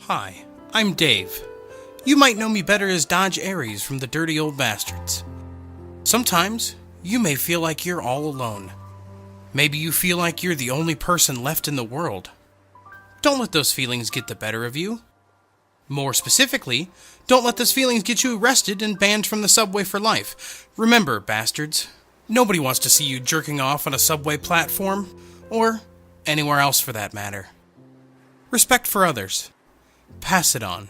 Hi, I'm Dave. You might know me better as Dodge Aries from the Dirty Old Bastards. Sometimes, you may feel like you're all alone. Maybe you feel like you're the only person left in the world. Don't let those feelings get the better of you. More specifically, don't let those feelings get you arrested and banned from the subway for life. Remember, bastards, nobody wants to see you jerking off on a subway platform, or anywhere else for that matter. Respect for others. Pass it on.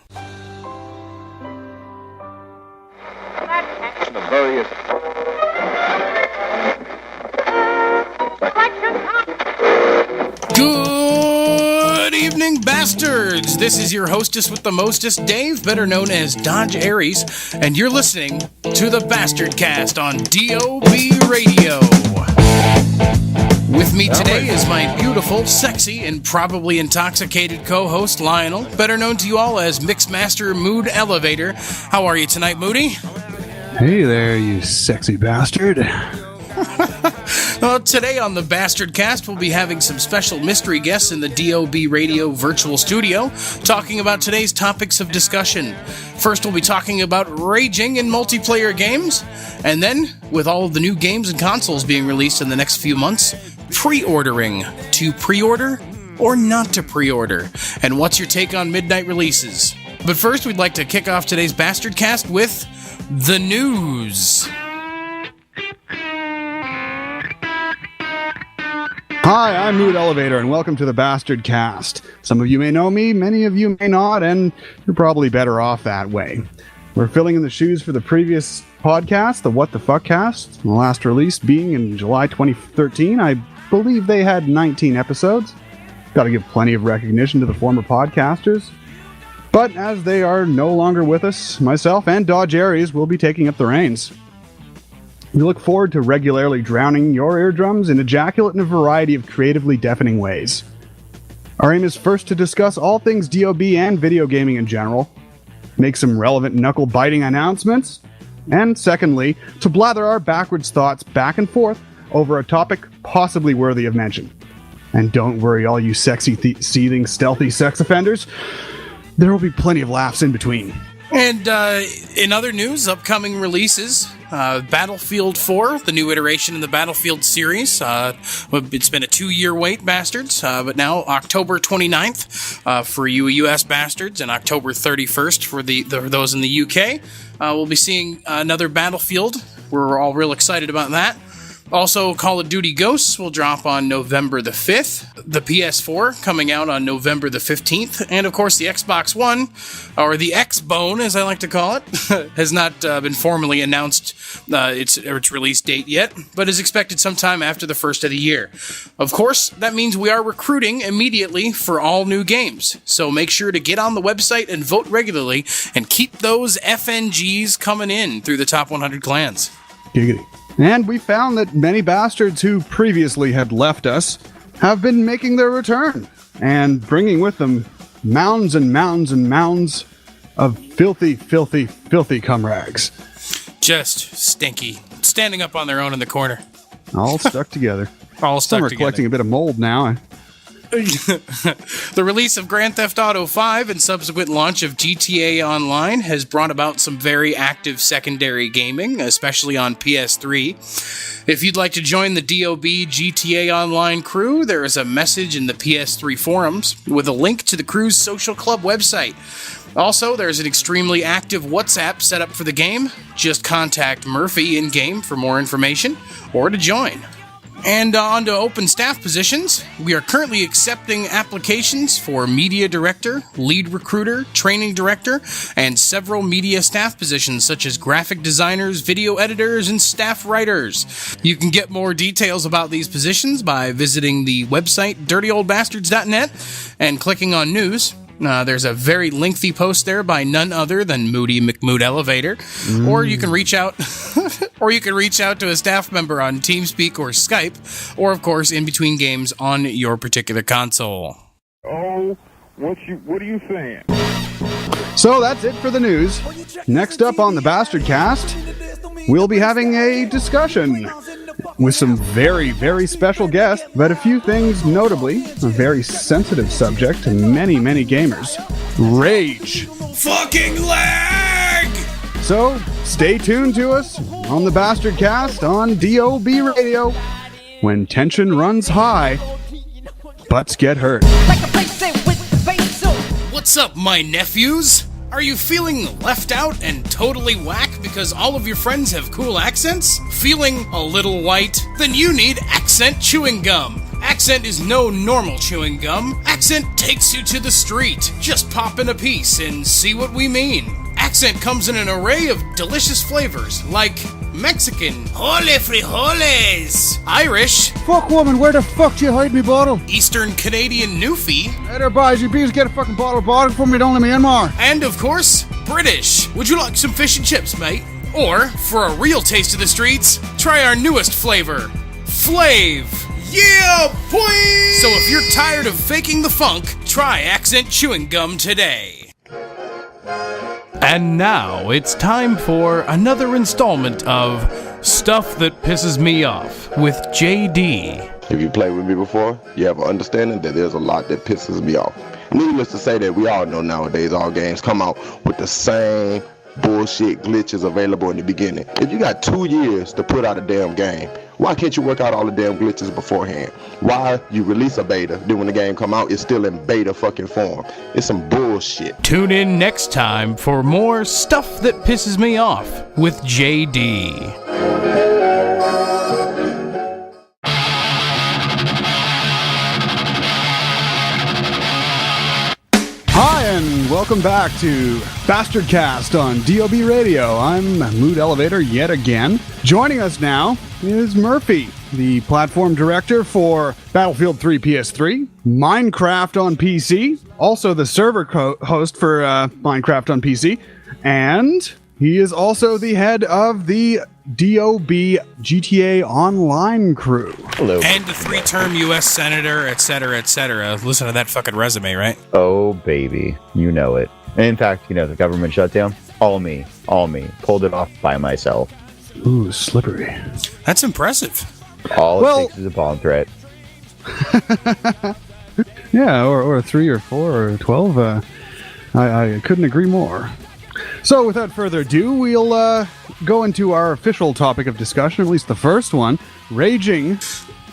Good evening, bastards! This is your hostess with the mostest, Dave, better known as Dodge Aries, and you're listening to the Bastardcast on DOB Radio. With me today is my beautiful, sexy, and probably intoxicated co-host, Lionel, better known to you all as Mixmaster MoodElevator. How are you tonight, Moody? Hey there, you sexy bastard. Well, today on the Bastardcast, we'll be having some special mystery guests in the DOB Radio virtual studio, talking about today's topics of discussion. First, we'll be talking about raging in multiplayer games, and then, with all of the new games and consoles being released in the next few months, pre-ordering. To pre-order or not to pre-order? And what's your take on midnight releases? But first, we'd like to kick off today's Bastardcast with the news. Hi, I'm MoodElevator, and welcome to the Bastardcast. Some of you may know me, many of you may not, and you're probably better off that way. We're filling in the shoes for the previous podcast, the What the Fuck Cast, the last release being in July 2013. I believe they had 19 episodes. Got to give plenty of recognition to the former podcasters. But as they are no longer with us, myself and Dodge Aries will be taking up the reins. We look forward to regularly drowning your eardrums in ejaculate in a variety of creatively deafening ways. Our aim is first to discuss all things DOB and video gaming in general, make some relevant knuckle-biting announcements, and secondly, to blather our backwards thoughts back and forth over a topic possibly worthy of mention. And don't worry, all you sexy, seething, stealthy sex offenders, there will be plenty of laughs in between. And in other news, upcoming releases, Battlefield 4, the new iteration in the Battlefield series. It's been a 2-year wait, bastards, but now October 29th for you US bastards, and October 31st for those in the UK. We'll be seeing another Battlefield. We're all real excited about that. Also, Call of Duty Ghosts will drop on November the 5th, the PS4 coming out on November the 15th, and of course the Xbox One, or the X-Bone as I like to call it, has not been formally announced its release date yet, but is expected sometime after the first of the year. Of course, that means we are recruiting immediately for all new games, so make sure to get on the website and vote regularly, and keep those FNGs coming in through the top 100 clans. Giggity. And we found that many bastards who previously had left us have been making their return, and bringing with them mounds and mounds and mounds of filthy, filthy, filthy cum rags. Just stinky. Standing up on their own in the corner. All stuck together. All stuck Some are together. collecting a bit of mold now. The release of Grand Theft Auto 5 and subsequent launch of GTA Online has brought about some very active secondary gaming, especially on PS3. If you'd like to join the DOB GTA Online crew, there is a message in the PS3 forums with a link to the crew's social club website. Also, there's an extremely active WhatsApp set up for the game. Just contact Murphy in-game for more information or to join. And on to open staff positions. We are currently accepting applications for media director, lead recruiter, training director, and several media staff positions such as graphic designers, video editors, and staff writers. You can get more details about these positions by visiting the website dirtyoldbastards.net and clicking on news. There's a very lengthy post there by none other than Moody McMoodElevator. Or you can reach out to a staff member on TeamSpeak or Skype, or of course in between games on your particular console. Oh, what are you saying? So that's it for the news. Next up on the Bastardcast, we'll be having a discussion with some very, very special guests, but a few things notably, a very sensitive subject to many, many gamers. rage. Fucking lag! So, stay tuned to us on the Bastardcast on DOB Radio. When tension runs high, butts get hurt. What's up, my nephews? Are you feeling left out and totally whack because all of your friends have cool accents? Feeling a little white? Then you need Accent Chewing Gum. Accent is no normal chewing gum. Accent takes you to the street. Just pop in a piece and see what we mean. Accent comes in an array of delicious flavors like Mexican, Hole frijoles, Irish, Fuck woman, where the fuck do you hide me bottle? Eastern Canadian Newfie, Hey there, boys, you please get a fucking bottle of water for me, don't let me in more. and of course, British. Would you like some fish and chips, mate? Or, for a real taste of the streets, try our newest flavor, Flav. Yeah, boy! So if you're tired of faking the funk, try Accent Chewing Gum today. And now it's time for another installment of Stuff That Pisses Me Off with JD. If you played with me before, you have an understanding that there's a lot that pisses me off. Needless to say that we all know nowadays all games come out with the same bullshit glitches available in the beginning. If you got 2 years to put out a damn game, why can't you work out all the damn glitches beforehand? Why you release a beta, then when the game come out, it's still in beta fucking form? It's some bullshit. Tune in next time for more Stuff That Pisses Me Off with JD. Hi, and welcome back to Bastardcast on DOB Radio. I'm MoodElevator yet again. Joining us now is Murphy, the platform director for Battlefield 3 PS3, Minecraft on PC, also the server host for Minecraft on PC, and he is also the head of the DOB GTA Online crew. Hello. And a 3-term U.S. senator, etc., etc. Listen to that fucking resume, right? Oh, baby. You know it. And in fact, you know, the government shutdown, all me. Pulled it off by myself. Ooh, slippery. That's impressive. All it takes is a bomb threat. Yeah, or 3 or 4 or 12. I couldn't agree more. So, without further ado, we'll go into our official topic of discussion, at least the first one, raging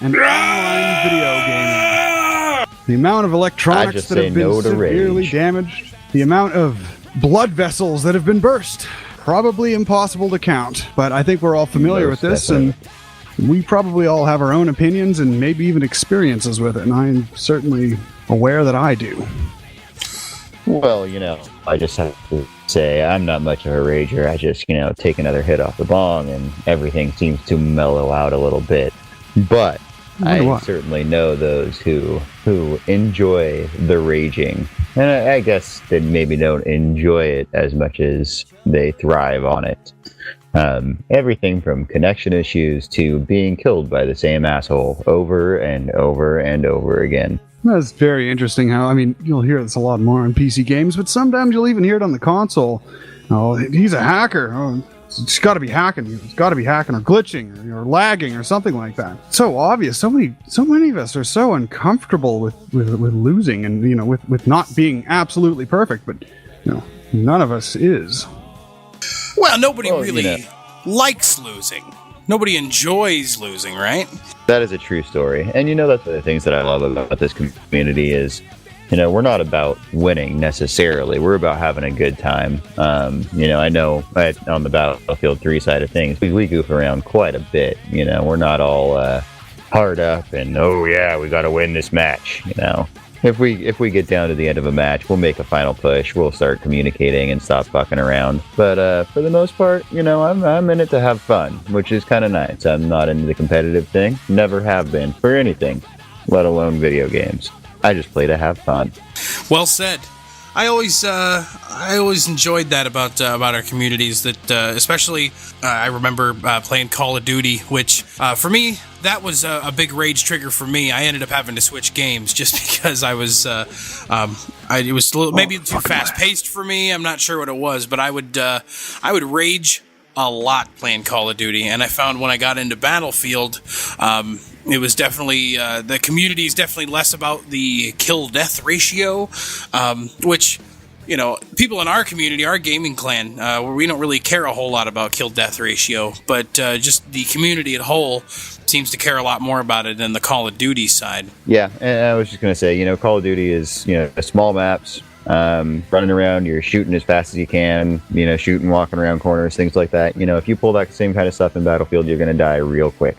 and online video gaming. The amount of electronics that have been severely damaged, the amount of blood vessels that have been burst, probably impossible to count. But I think we're all familiar with this, and we probably all have our own opinions and maybe even experiences with it, and I'm certainly aware that I do. Well, you know, I just have to say I'm not much of a rager. I just, you know, take another hit off the bong and everything seems to mellow out a little bit. But I certainly know those who enjoy the raging. And I guess they maybe don't enjoy it as much as they thrive on it. Everything from connection issues to being killed by the same asshole over and over and over again. That's very interesting how, I mean, you'll hear this a lot more on PC games, but sometimes you'll even hear it on the console. Oh, he's a hacker. Oh, it's got to be hacking. It's got to be hacking or glitching or lagging or something like that. It's so obvious. So many of us are so uncomfortable with losing and, you know, with not being absolutely perfect, but, you know, none of us is. Well, nobody really likes losing. Nobody enjoys losing, right? That is a true story. And, you know, that's one of the things that I love about this community is, you know, we're not about winning necessarily. We're about having a good time. You know, I know on the Battlefield 3 side of things, we goof around quite a bit. You know, we're not all hard up and, oh, yeah, we got to win this match, you know. If we get down to the end of a match, we'll make a final push. We'll start communicating and stop fucking around. But for the most part, you know, I'm in it to have fun, which is kind of nice. I'm not into the competitive thing. Never have been for anything, let alone video games. I just play to have fun. Well said. I always enjoyed that about our communities. That especially I remember playing Call of Duty, which for me that was a big rage trigger for me. I ended up having to switch games just because I was it was a little, maybe too fast paced for me. I'm not sure what it was, but I would rage a lot playing Call of Duty, and I found when I got into Battlefield, it was definitely the community is definitely less about the kill-death ratio, which people in our community, our gaming clan, where we don't really care a whole lot about kill-death ratio, but just the community at whole seems to care a lot more about it than the Call of Duty side. Yeah, and I was just going to say, Call of Duty is, small maps, running around, you're shooting as fast as you can, shooting, walking around corners, things like that. If you pull that same kind of stuff in Battlefield, you're going to die real quick.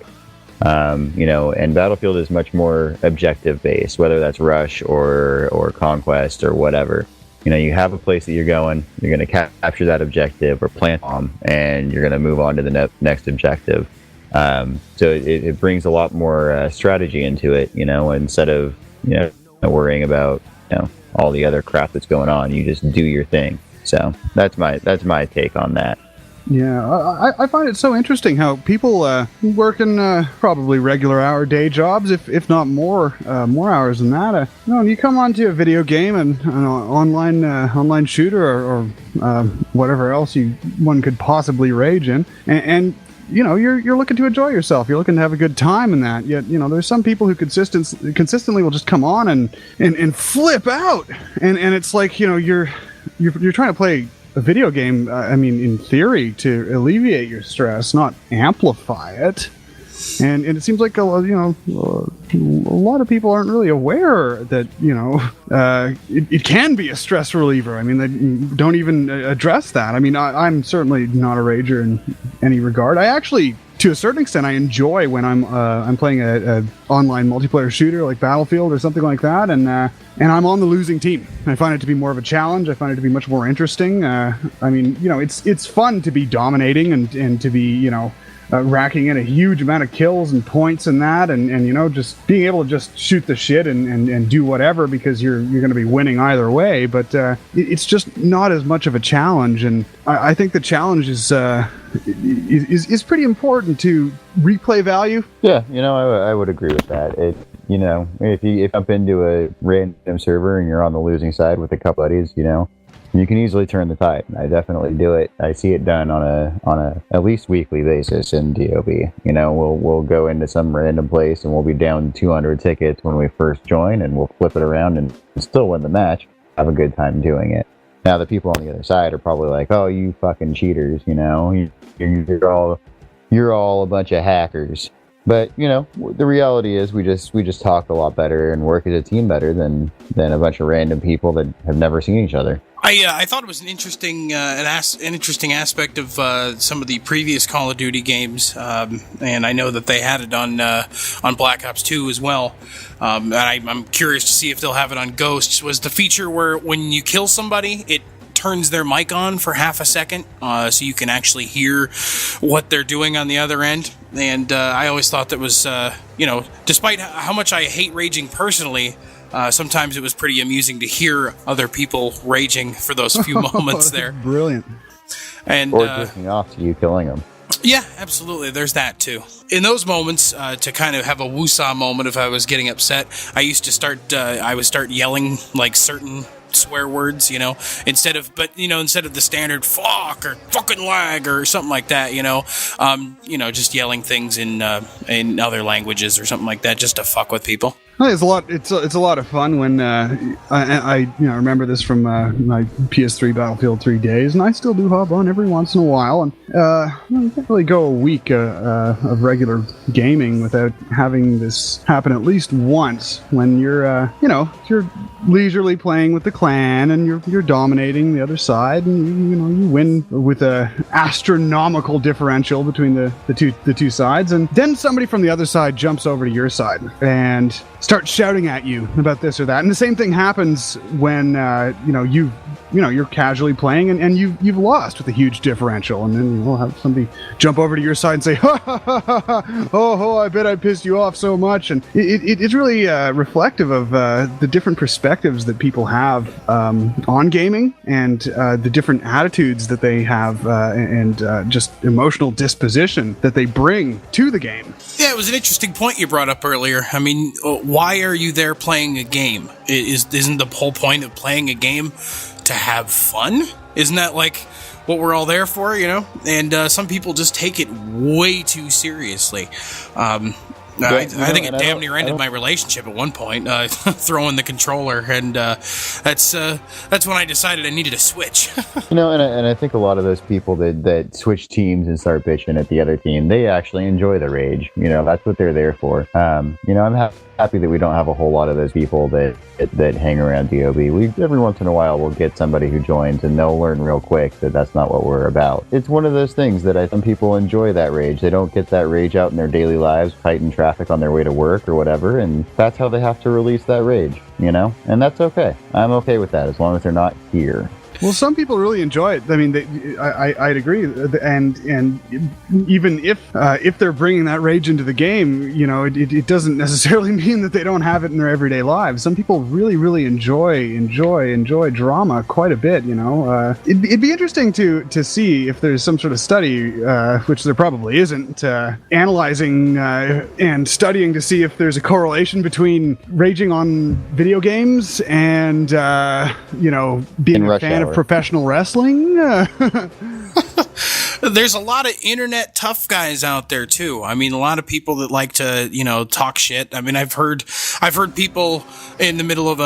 And Battlefield is much more objective-based, whether that's rush or conquest or whatever. You have a place that you're going to capture that objective or plant bomb, and you're going to move on to the next objective. So it brings a lot more strategy into it, instead of, worrying about, all the other crap that's going on. You just do your thing. So that's my take on that. Yeah, I find it so interesting how people working probably regular hour day jobs, if not more hours than that. And you come onto a video game and an online shooter or whatever else one could possibly rage in, and you're looking to enjoy yourself. You're looking to have a good time in that. Yet, there's some people who consistently will just come on and flip out, and it's like you're trying to play a video game, in theory, to alleviate your stress, not amplify it. And it seems like a lot of people aren't really aware that it can be a stress reliever. They don't even address that. I'm certainly not a rager in any regard. I actually, to a certain extent, I enjoy when I'm playing a online multiplayer shooter like Battlefield or something like that, and I'm on the losing team. I find it to be more of a challenge. I find it to be much more interesting. It's fun to be dominating and to be racking in a huge amount of kills and points and that, and just being able to just shoot the shit and do whatever because you're going to be winning either way. But it's just not as much of a challenge, and I think the challenge is pretty important to replay value. Yeah, I would agree with that. If you jump into a random server and you're on the losing side with a couple buddies, you can easily turn the tide. I definitely do it. I see it done on a at least weekly basis in DOB. We'll go into some random place and we'll be down 200 tickets when we first join, and we'll flip it around and still win the match. Have a good time doing it. Now the people on the other side are probably like, "Oh, you fucking cheaters! You're all a bunch of hackers." But the reality is we just talk a lot better and work as a team better than a bunch of random people that have never seen each other. I thought it was an interesting aspect of some of the previous Call of Duty games, and I know that they had it on Black Ops 2 as well. And I'm curious to see if they'll have it on Ghosts. Was the feature where when you kill somebody, it turns their mic on for half a second, so you can actually hear what they're doing on the other end. And I always thought that was, despite how much I hate raging personally, sometimes it was pretty amusing to hear other people raging for those few moments there. Brilliant. And or jerking off to you killing them. Yeah, absolutely. There's that too. In those moments, to kind of have a woosah moment if I was getting upset, I used to start yelling like certain swear words, instead of the standard fuck or fucking lag or something like that, just yelling things in other languages or something like that just to fuck with people. It's a lot of fun when I remember this from my PS3 Battlefield 3 days, and I still do hop on every once in a while, and you can't really go a week of regular gaming without having this happen at least once when you're leisurely playing with the clan and you're dominating the other side, and you win with a astronomical differential between the two sides, and then somebody from the other side jumps over to your side and starts shouting at you about this or that. And the same thing happens when you're casually playing and you've lost with a huge differential, and then you'll have somebody jump over to your side and say, ha ha ha ha, oh, I bet I pissed you off so much. And it's really reflective of the different perspectives that people have on gaming, and the different attitudes that they have, and just emotional disposition that they bring to the game. Yeah, it was an interesting point you brought up earlier. Why are you there playing a game? Isn't the whole point of playing a game to have fun? Isn't that like what we're all there for, And some people just take it way too seriously. I think it damn near ended my relationship at one point, throwing the controller, and that's when I decided I needed a switch. And I think a lot of those people that switch teams and start bitching at the other team, they actually enjoy the rage. That's what they're there for. I'm happy that we don't have a whole lot of those people that hang around DOB. Every once in a while we'll get somebody who joins and they'll learn real quick that that's not what we're about. It's one of those things that some people enjoy that rage. They don't get that rage out in their daily lives, fighting traffic on their way to work or whatever, and that's how they have to release that rage, and that's okay. I'm okay with that as long as they're not here. Well, some people really enjoy it. I mean, I'd agree, and even if they're bringing that rage into the game, it doesn't necessarily mean that they don't have it in their everyday lives. Some people really, really enjoy drama quite a bit. It'd be interesting to see if there's some sort of study, which there probably isn't, analyzing and studying to see if there's a correlation between raging on video games and being a fan of professional wrestling. There's a lot of internet tough guys out there too. I mean, a lot of people that like to, talk shit. I mean, I've heard people in the middle of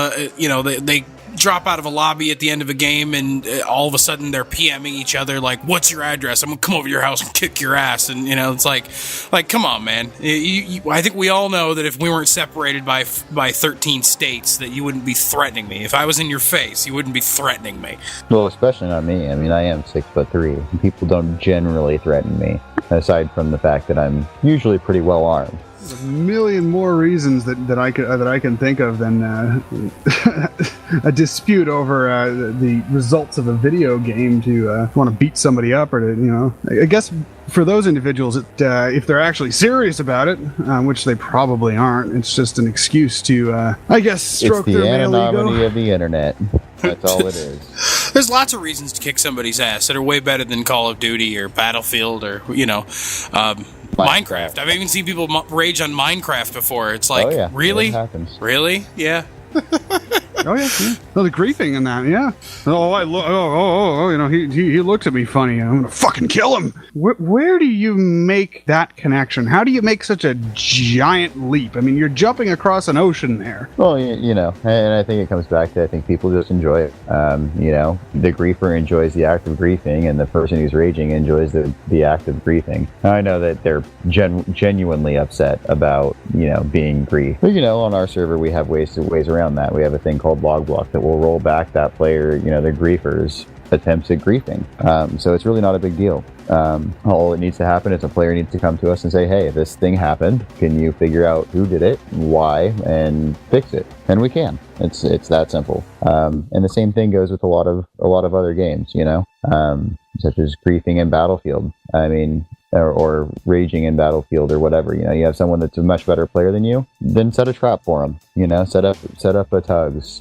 they drop out of a lobby at the end of a game and all of a sudden they're PMing each other like, what's your address? I'm gonna come over to your house and kick your ass. And it's like come on, man. I think we all know that if we weren't separated by 13 states that you wouldn't be threatening me. If I was in your face, you wouldn't be threatening me. Well, especially not me. I mean, I am 6'3". People don't generally threaten me, aside from the fact that I'm usually pretty well armed. There's a million more reasons that I can think of than a dispute over the results of a video game to want to beat somebody up or to I guess for those individuals, if they're actually serious about it, which they probably aren't, it's just an excuse to I guess stroke their male ego. It's the anonymity of the internet. That's all it is. There's lots of reasons to kick somebody's ass that are way better than Call of Duty or Battlefield or Minecraft. I've even seen people rage on Minecraft before. It's like, really? That happens. Really? Yeah. Oh yeah. Oh, the griefing in that, yeah. He looked at me funny. I'm gonna fucking kill him. Where do you make that connection? How do you make such a giant leap? I mean, you're jumping across an ocean there. Well, and I think it comes back to I think people just enjoy it. The griefer enjoys the act of griefing, and the person who's raging enjoys the act of griefing. I know that they're genuinely upset about being griefed. But on our server we have ways around that. We have a thing called log block that will roll back that player, the griefer's attempts at griefing. So it's really not a big deal. All it needs to happen is a player needs to come to us and say, hey, this thing happened. Can you figure out who did it, why, and fix it? And we can. It's that simple. And the same thing goes with a lot of other games, such as griefing in Battlefield. I mean, or raging in Battlefield or whatever. You have someone that's a much better player than you, then set a trap for them. Set up a tugs.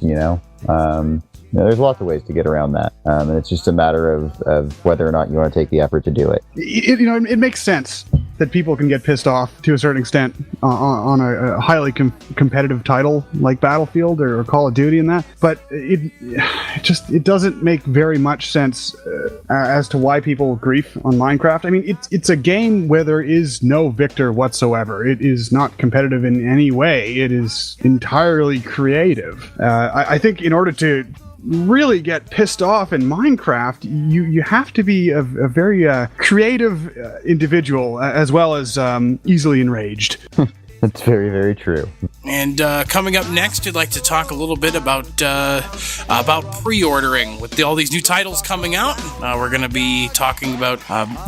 There's lots of ways to get around that, and it's just a matter of whether or not you want to take the effort to do it. It makes sense that people can get pissed off to a certain extent on a highly competitive title like Battlefield or Call of Duty and that, but it doesn't make very much sense as to why people grief on Minecraft. I mean, it's a game where there is no victor whatsoever. It is not competitive in any way. It is entirely creative. I think in order to really get pissed off in Minecraft, you have to be a very creative individual as well as easily enraged. That's very, very true. And coming up next, I'd like to talk a little bit about pre-ordering. With all these new titles coming out, we're going to be talking about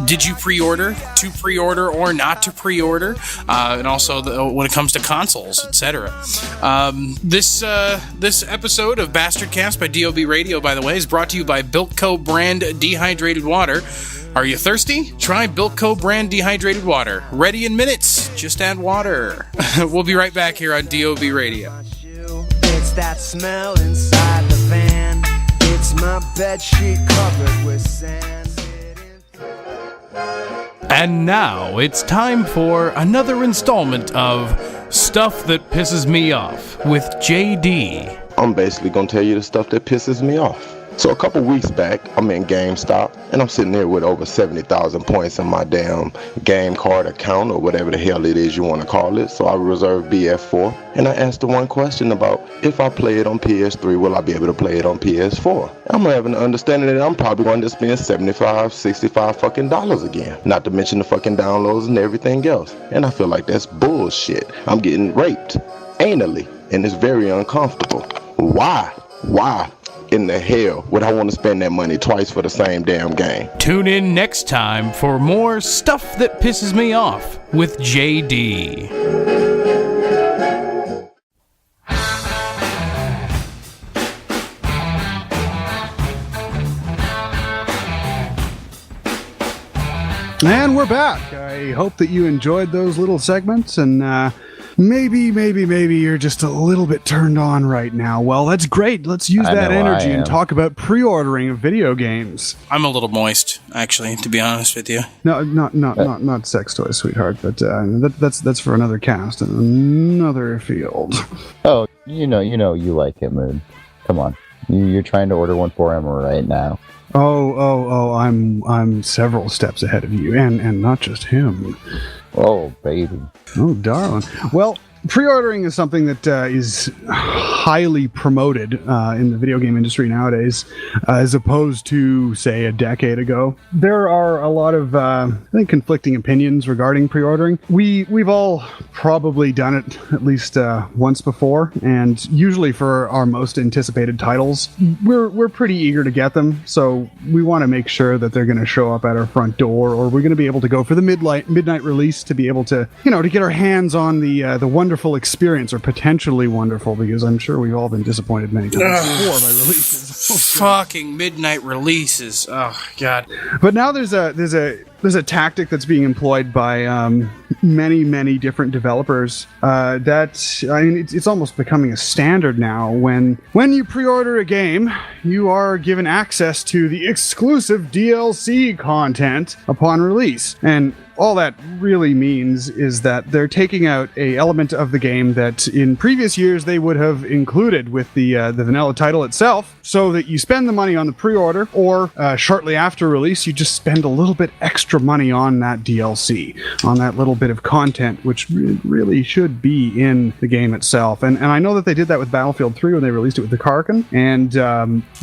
did you pre-order, to pre-order, or not to pre-order, and also when it comes to consoles, etc. This episode of Bastardcast by DOB Radio, by the way, is brought to you by Biltco brand dehydrated water. Are you thirsty? Try Biltco brand dehydrated water. Ready in minutes. Just add water. We'll be right back here on DOB Radio. It's that smell inside the van. It's my bedsheet covered with sand. And now it's time for another installment of Stuff That Pisses Me Off with JD. I'm basically gonna tell you the stuff that pisses me off. So a couple weeks back, I'm in GameStop, and I'm sitting there with over 70,000 points in my damn game card account, or whatever the hell it is you want to call it. So I reserved BF4, and I asked the one question about, if I play it on PS3, will I be able to play it on PS4? I'm having an understanding that I'm probably going to spend $75, $65 fucking dollars again. Not to mention the fucking downloads and everything else. And I feel like that's bullshit. I'm getting raped anally, and it's very uncomfortable. Why in the hell would I want to spend that money twice for the same damn game? Tune in next time for more Stuff That Pisses Me Off with JD. And we're back. I hope that you enjoyed those little segments, and maybe you're just a little bit turned on right now. Well, that's great. Let's use that energy and talk about pre-ordering of video games. I'm a little moist, actually, to be honest with you. No, not sex toys, sweetheart. But that's for another cast and another field. Oh, you you like it, Mood. Come on, you're trying to order one for him right now. Oh! I'm several steps ahead of you, and not just him. Oh, baby. Oh, darling. Well, pre-ordering is something that is highly promoted in the video game industry nowadays, as opposed to, say, a decade ago. There are a lot of, I think, conflicting opinions regarding pre-ordering. We've all probably done it at least once before, and usually for our most anticipated titles, we're pretty eager to get them, so we want to make sure that they're going to show up at our front door, or we're going to be able to go for the midnight release to be able to, to get our hands on the wonderful experience, or potentially wonderful, because I'm sure we've all been disappointed many times before by releases. Fucking midnight releases. Oh god. But now there's a tactic that's being employed by many different developers. It's almost becoming a standard now. When you pre-order a game, you are given access to the exclusive DLC content upon release, and all that really means is that they're taking out a element of the game that in previous years they would have included with the vanilla title itself, so that you spend the money on the pre-order, or shortly after release, you just spend a little bit extra money on that DLC, on that little bit of content, which really should be in the game itself. And I know that they did that with Battlefield 3 when they released it with the Karkin, and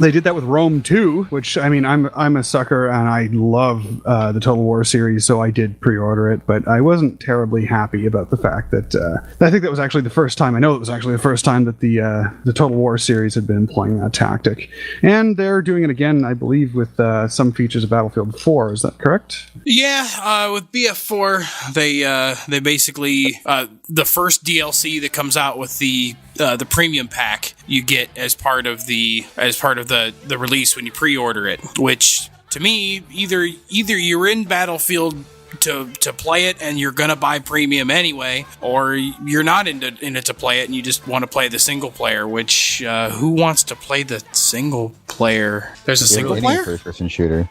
they did that with Rome 2, which, I mean, I'm a sucker and I love the Total War series, so I did pre-order it, but I wasn't terribly happy about the fact that I think that was actually the first time, that the Total War series had been employing that tactic. And they're doing it again, I believe, with some features of Battlefield 4. Is that correct? Yeah, with BF4, they basically the first DLC that comes out with the premium pack you get as part of the release when you pre-order it, which to me, either you're in Battlefield to play it and you're gonna buy premium anyway, or you're not in it to play it and you just want to play the single player, which who wants to play the single player? There's a single player? First-person shooter.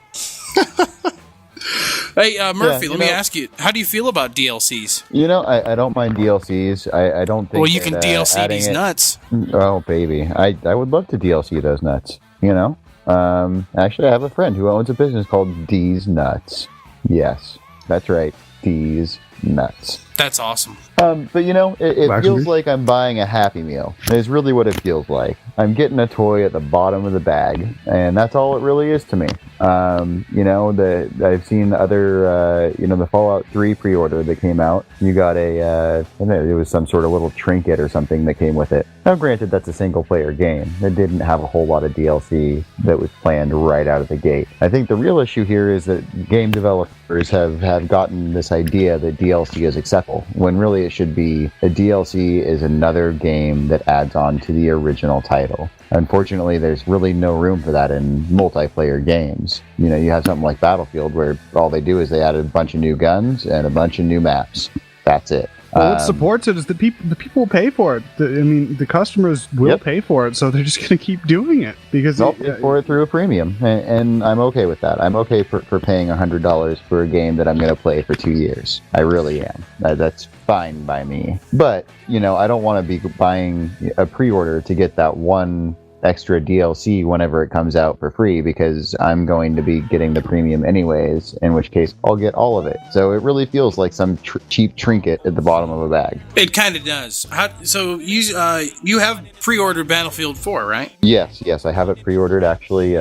Hey, Murphy, let me ask you, how do you feel about DLCs? I don't mind DLCs. I don't think. Well, you can DLC these nuts. Oh, baby. I would love to DLC those nuts, Actually, I have a friend who owns a business called D's Nuts. Yes, that's right. D's Nuts. That's awesome. But it feels like I'm buying a Happy Meal. It's really what it feels like. I'm getting a toy at the bottom of the bag, and that's all it really is to me. I've seen other, the Fallout 3 pre-order that came out. You got it was some sort of little trinket or something that came with it. Now, granted, that's a single-player game. It didn't have a whole lot of DLC that was planned right out of the gate. I think the real issue here is that game developers have gotten this idea that DLC is acceptable, when really it should be a DLC is another game that adds on to the original title. Unfortunately, there's really no room for that in multiplayer games. You have something like Battlefield where all they do is they added a bunch of new guns and a bunch of new maps. That's it. Well, what supports it is the people pay for it. The customers will pay for it, so they're just going to keep doing it because they'll pay for it through a premium, and I'm okay with that. I'm okay for paying $100 for a game that I'm going to play for 2 years. I really am. That's fine by me. But I don't want to be buying a pre-order to get that one extra DLC whenever it comes out for free, because I'm going to be getting the premium anyways, in which case I'll get all of it. So it really feels like some cheap trinket at the bottom of a bag. It kind of does. So you have pre-ordered Battlefield 4, right? Yes, I have it pre-ordered. Actually,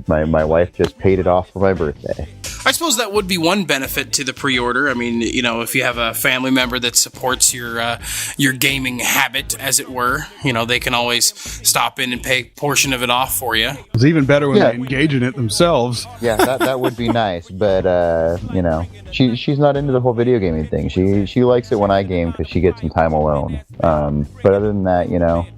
my wife just paid it off for my birthday. I suppose that would be one benefit to the pre-order. I mean, if you have a family member that supports your gaming habit, as it were, they can always stop in and pay a portion of it off for you. It's even better when they engage in it themselves. Yeah, that would be nice, but she's not into the whole video gaming thing. She likes it when I game because she gets some time alone. But other than that,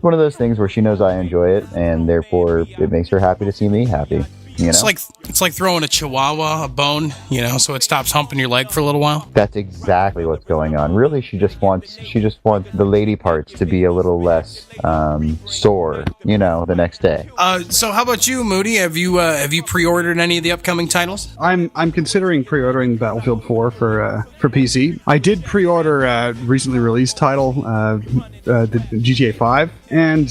one of those things where she knows I enjoy it, and therefore it makes her happy to see me happy. It's like throwing a chihuahua a bone, so it stops humping your leg for a little while. That's exactly what's going on. Really, she just wants the lady parts to be a little less sore, the next day. So how about you, Moody? Have you pre-ordered any of the upcoming titles? I'm considering pre-ordering Battlefield 4 for PC. I did pre-order a recently released title, the GTA 5, and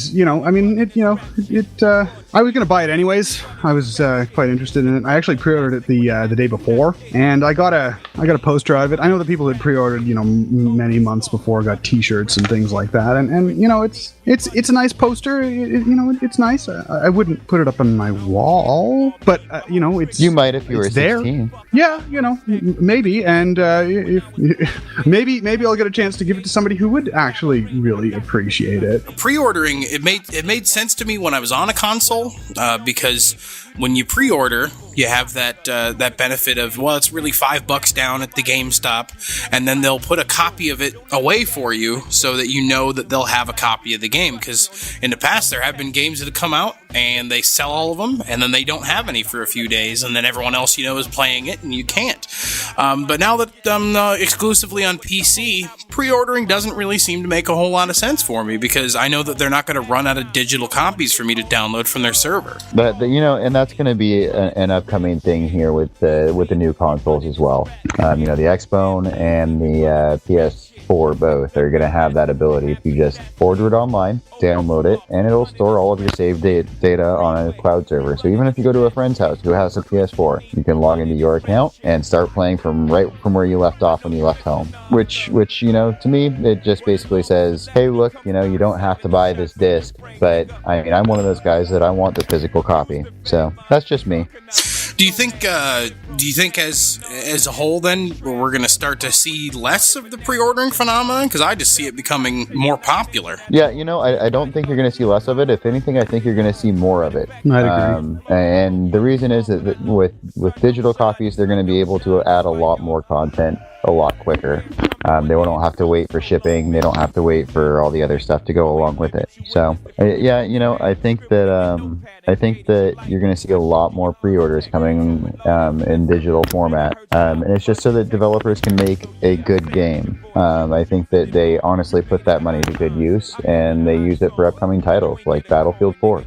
I was going to buy it anyways. I was quite interested in it. I actually pre-ordered it the day before, and I got a poster out of it. I know the people that pre-ordered many months before got T-shirts and things like that, and it's a nice poster. It's nice. I wouldn't put it up on my wall, but it's you might if you were 16. There. Yeah, maybe, and if maybe I'll get a chance to give it to somebody who would actually really appreciate it. Pre-ordering it made sense to me when I was on a console, because when you pre-order, you have that benefit of, it's really $5 down at the GameStop, and then they'll put a copy of it away for you so that you know that they'll have a copy of the game. Because in the past, there have been games that have come out and they sell all of them, and then they don't have any for a few days, and then everyone else is playing it, and you can't. But now that I'm exclusively on PC, pre-ordering doesn't really seem to make a whole lot of sense for me, because I know that they're not going to run out of digital copies for me to download from their server. But and that's going to be an upcoming thing here with the new consoles as well. The Xbone and the PS4 both are going to have that ability to just order it online, download it, and it'll store all of your saved data on a cloud server. So even if you go to a friend's house who has a PS4, you can log into your account and start playing from where you left off when you left home. Which to me, it just basically says, hey, look, you don't have to buy this disc, but I'm one of those guys that I want the physical copy. So that's just me. Do you think as a whole then we're going to start to see less of the pre-ordering phenomenon? Because I just see it becoming more popular. Yeah, I don't think you're going to see less of it. If anything, I think you're going to see more of it. I'd agree. And the reason is that with digital copies, they're going to be able to add a lot more content a lot quicker. They don't have to wait for shipping. They don't have to wait for all the other stuff to go along with it. So, I think that you're going to see a lot more pre-orders coming in digital format. And it's just so that developers can make a good game. I think that they honestly put that money to good use, and they use it for upcoming titles like Battlefield 4.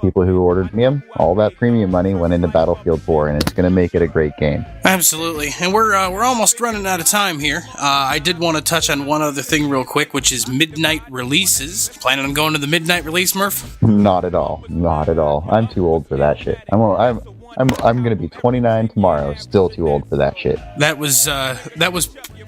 People who ordered premium, all that premium money went into Battlefield 4, and it's going to make it a great game. Absolutely. And we're almost running out of time here. I did want to touch on one other thing real quick, which is midnight releases. Planning on going to the midnight release, Murph? Not at all. I'm too old for that shit. I'm gonna be 29 tomorrow. Still too old for that shit. That was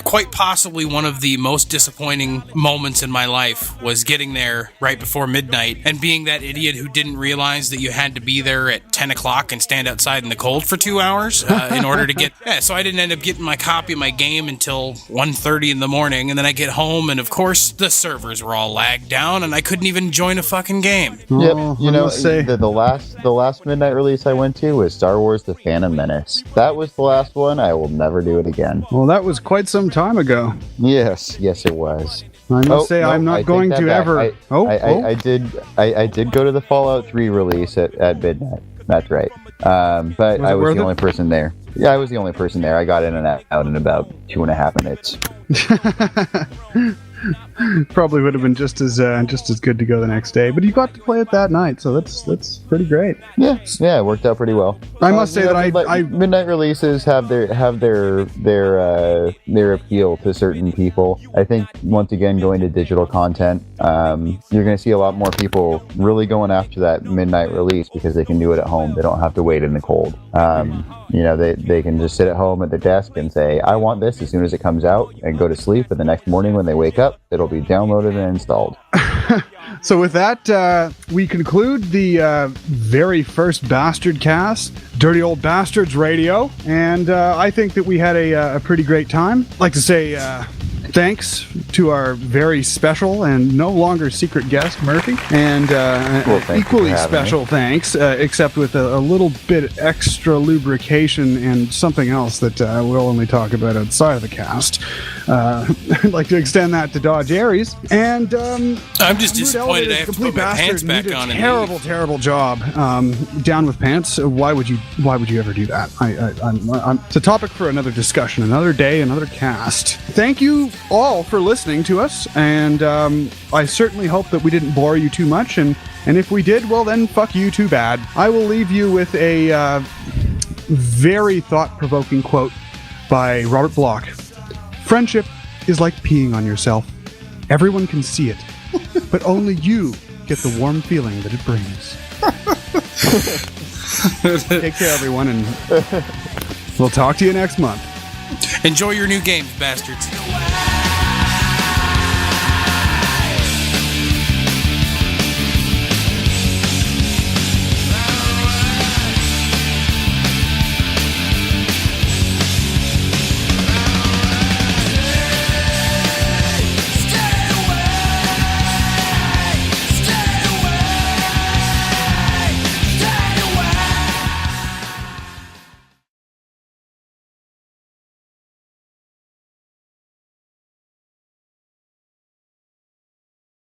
quite possibly one of the most disappointing moments in my life, was getting there right before midnight and being that idiot who didn't realize that you had to be there at 10 o'clock and stand outside in the cold for 2 hours in order to get... Yeah, so I didn't end up getting my copy of my game until 1:30 in the morning, and then I get home, and of course the servers were all lagged down, and I couldn't even join a fucking game. Yep, the last midnight release I went to was Star Wars The Phantom Menace. That was the last one. I will never do it again. Well, that was quite some time ago. Yes, it was. I must say, I'm not going to ever... I did go to the Fallout 3 release at midnight. That's right. But I was the only person there. Yeah, I was the only person there. I got in and out in about 2.5 minutes. Probably would have been just as good to go the next day, but you got to play it that night, so that's pretty great. Yeah, it worked out pretty well. I must say that midnight releases have their appeal to certain people. I think once again, going to digital content you're going to see a lot more people really going after that midnight release because they can do it at home. They don't have to wait in the cold. They can just sit at home at their desk and say, I want this as soon as it comes out, and go to sleep. And the next morning when they wake up, it'll be downloaded and installed. So with that, we conclude the very first Bastardcast, Dirty Old Bastards Radio, and I think that we had a pretty great time. I'd like to say thanks to our very special and no longer secret guest, Murphy, and equally special thanks, except with a little bit extra lubrication and something else that we'll only talk about outside of the cast. I'd like to extend that to Dodge Aries, and I'm just disappointed I have to put my pants back on. Terrible job. Down with pants. Why would you ever do that? It's a topic for another discussion, another day, another cast. Thank you all for listening to us, and I certainly hope that we didn't bore you too much, and if we did, well then fuck you too bad. I will leave you with a very thought-provoking quote by Robert Bloch. Friendship is like peeing on yourself. Everyone can see it, but only you get the warm feeling that it brings. Take care, everyone, and we'll talk to you next month. Enjoy your new games, bastards.